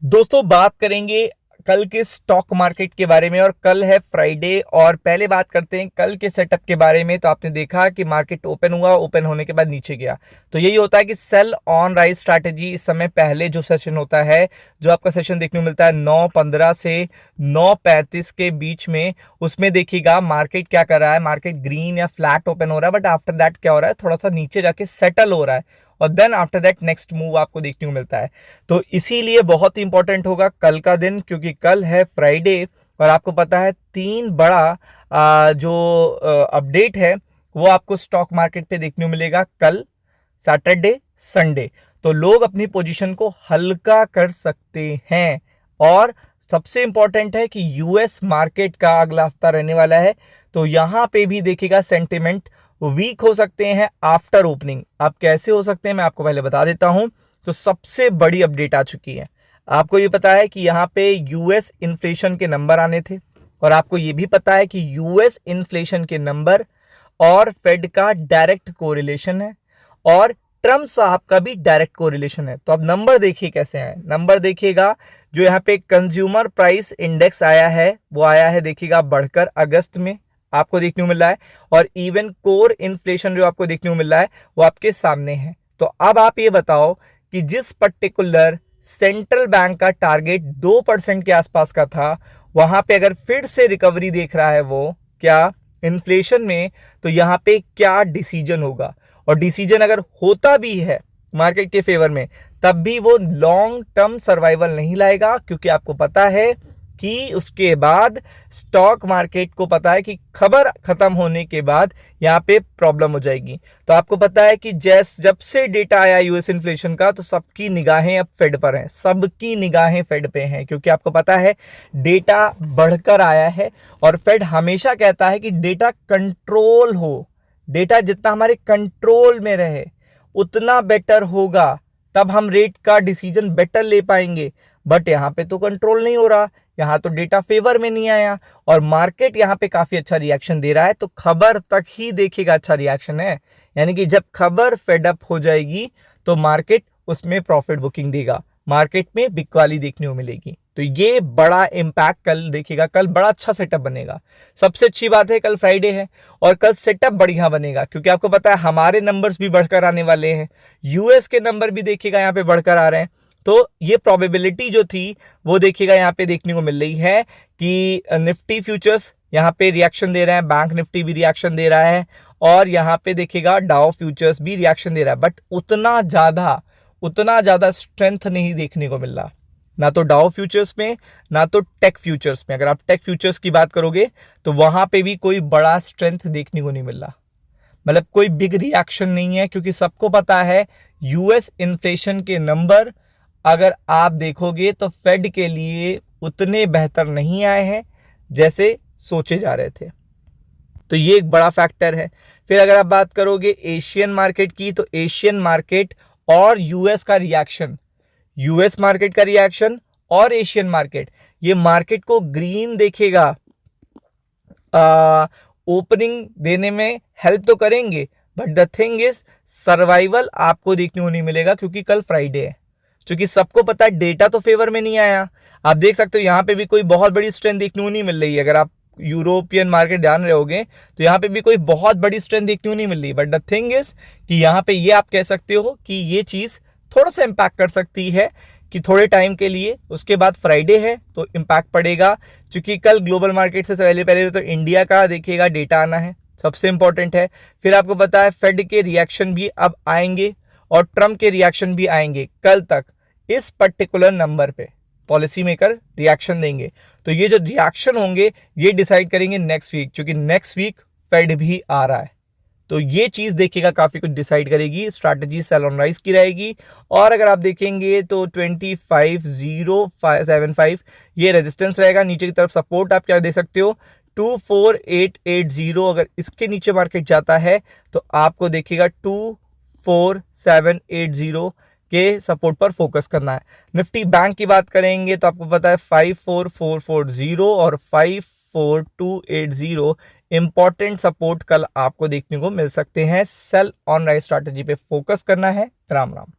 दोस्तों बात करेंगे कल के स्टॉक मार्केट के बारे में और कल है फ्राइडे। और पहले बात करते हैं कल के सेटअप के बारे में। तो आपने देखा कि मार्केट ओपन हुआ, ओपन होने के बाद नीचे गया। तो यही होता है कि सेल ऑन राइज स्ट्रैटेजी इस समय पहले जो सेशन होता है, जो आपका सेशन देखने को मिलता है 9:15 से 9:35 के बीच में, उसमें देखिएगा मार्केट क्या कर रहा है। मार्केट ग्रीन या फ्लैट ओपन हो रहा है, बट आफ्टर दैट क्या हो रहा है, थोड़ा सा नीचे जाके सेटल हो रहा है और then after that next move आपको देखने को मिलता है। तो इसीलिए बहुत ही इंपॉर्टेंट होगा कल का दिन, क्योंकि कल है फ्राइडे और आपको पता है तीन बड़ा जो अपडेट है वो आपको स्टॉक मार्केट पे देखने को मिलेगा कल, सैटरडे, संडे। तो लोग अपनी पोजीशन को हल्का कर सकते हैं। और सबसे इंपॉर्टेंट है कि यूएस मार्केट का अगला हफ्ता रहने वाला है, तो यहां पे भी देखिएगा सेंटिमेंट वीक हो सकते हैं आफ्टर ओपनिंग। अब कैसे हो सकते हैं मैं आपको पहले बता देता हूं। तो सबसे बड़ी अपडेट आ चुकी है। आपको ये पता है कि यहाँ पे यूएस इन्फ्लेशन के नंबर आने थे, और आपको ये भी पता है कि यूएस इन्फ्लेशन के नंबर और फेड का डायरेक्ट कोरिलेशन है, और ट्रम्प साहब का भी डायरेक्ट कोरिलेशन है। तो अब नंबर देखिए कैसे आए। नंबर देखिएगा, जो यहाँ पे कंज्यूमर प्राइस इंडेक्स आया है वो आया है देखिएगा बढ़कर अगस्त में, आपको देखने को मिल रहा है। और इवन कोर इन्फ्लेशन जो आपको देखने को मिल रहा है वो आपके सामने है। तो अब आप ये बताओ कि जिस पर्टिकुलर सेंट्रल बैंक का टारगेट 2% के आसपास का था, वहां पे अगर फिर से रिकवरी देख रहा है वो क्या इन्फ्लेशन में, तो यहां पे क्या डिसीजन होगा। और डिसीजन अगर होता भी है मार्केट के फेवर में, तब भी वो लॉन्ग टर्म सर्वाइवल नहीं लाएगा, क्योंकि आपको पता है कि उसके बाद स्टॉक मार्केट को पता है कि खबर खत्म होने के बाद यहाँ पे प्रॉब्लम हो जाएगी। तो आपको पता है कि जब से डेटा आया यूएस इन्फ्लेशन का, तो सबकी निगाहें अब फेड पर हैं, सबकी निगाहें फेड पे हैं, क्योंकि आपको पता है डेटा बढ़कर आया है। और फेड हमेशा कहता है कि डेटा कंट्रोल हो, डेटा जितना हमारे कंट्रोल में रहे उतना बेटर होगा, तब हम रेट का डिसीजन बेटर ले पाएंगे। बट यहाँ पे तो कंट्रोल नहीं हो रहा, यहाँ तो डेटा फेवर में नहीं आया, और मार्केट यहाँ पे काफी अच्छा रिएक्शन दे रहा है। तो खबर तक ही देखिएगा अच्छा रिएक्शन है, यानी कि जब खबर फेडअप हो जाएगी तो मार्केट उसमें प्रॉफिट बुकिंग देगा, मार्केट में बिकवाली देखने को मिलेगी। तो ये बड़ा इंपैक्ट कल देखिएगा, कल बड़ा अच्छा सेटअप बनेगा। सबसे अच्छी बात है कल फ्राइडे है और कल सेटअप बढ़िया बनेगा, क्योंकि आपको पता है हमारे नंबर्स भी बढ़कर आने वाले हैं, यूएस के नंबर भी देखिएगा यहाँ पे बढ़कर आ रहे हैं। तो ये प्रोबेबिलिटी जो थी वो देखिएगा यहाँ पे देखने को मिल रही है कि निफ्टी फ्यूचर्स यहाँ पे रिएक्शन दे रहे हैं, बैंक निफ्टी भी रिएक्शन दे रहा है, और यहाँ पे देखिएगा डाउ फ्यूचर्स भी रिएक्शन दे रहा है। बट उतना ज्यादा स्ट्रेंथ नहीं देखने को मिल रहा, ना तो डाउ फ्यूचर्स में ना तो टेक फ्यूचर्स में। अगर आप टेक फ्यूचर्स की बात करोगे तो वहां पे भी कोई बड़ा स्ट्रेंथ देखने को नहीं मिल रहा, मतलब कोई बिग रिएक्शन नहीं है, क्योंकि सबको पता है यूएस इन्फ्लेशन के नंबर अगर आप देखोगे तो फेड के लिए उतने बेहतर नहीं आए हैं जैसे सोचे जा रहे थे। तो ये एक बड़ा फैक्टर है। फिर अगर आप बात करोगे एशियन मार्केट की, तो एशियन मार्केट और यूएस का रिएक्शन, यूएस मार्केट का रिएक्शन और एशियन मार्केट, ये मार्केट को ग्रीन देखेगा, ओपनिंग देने में हेल्प तो करेंगे, but the thing is survival आपको देखने को नहीं मिलेगा, क्योंकि कल फ्राइडे है। क्योंकि सबको पता है डेटा तो फेवर में नहीं आया। आप देख सकते हो यहाँ पे भी कोई बहुत बड़ी स्ट्रेंथ देखने को नहीं मिल रही है। अगर आप यूरोपियन मार्केट ध्यान रहोगे तो यहाँ पे भी कोई बहुत बड़ी स्ट्रेंथ देखने को नहीं मिल रही। बट द थिंग इज कि यहाँ पे ये आप कह सकते हो कि ये चीज थोड़ा सा इम्पैक्ट कर सकती है कि थोड़े टाइम के लिए, उसके बाद फ्राइडे है तो इम्पैक्ट पड़ेगा। क्योंकि कल ग्लोबल मार्केट से पहले पहले तो इंडिया का देखिएगा डेटा आना है, सबसे इंपॉर्टेंट है। फिर आपको पता है फेड के रिएक्शन भी अब आएंगे और ट्रम्प के रिएक्शन भी आएंगे कल तक। इस पर्टिकुलर नंबर पे पॉलिसी मेकर रिएक्शन देंगे, तो ये जो रिएक्शन होंगे ये डिसाइड करेंगे नेक्स्ट वीक, क्योंकि नेक्स्ट वीक फेड भी आ रहा है। तो ये चीज देखिएगा काफी कुछ डिसाइड करेगी, स्ट्रैटेजी सेल ऑन राइज की रहेगी। और अगर आप देखेंगे तो 25,075 ये रेजिस्टेंस रहेगा, नीचे की तरफ सपोर्ट आप क्या दे सकते हो 24,880। अगर इसके नीचे मार्केट जाता है तो आपको देखिएगा 24,780 के सपोर्ट पर फोकस करना है। निफ्टी बैंक की बात करेंगे तो आपको पता है 54,440 और 54,280 इंपॉर्टेंट सपोर्ट कल आपको देखने को मिल सकते हैं। सेल ऑन राइज स्ट्रैटेजी पे फोकस करना है। राम राम।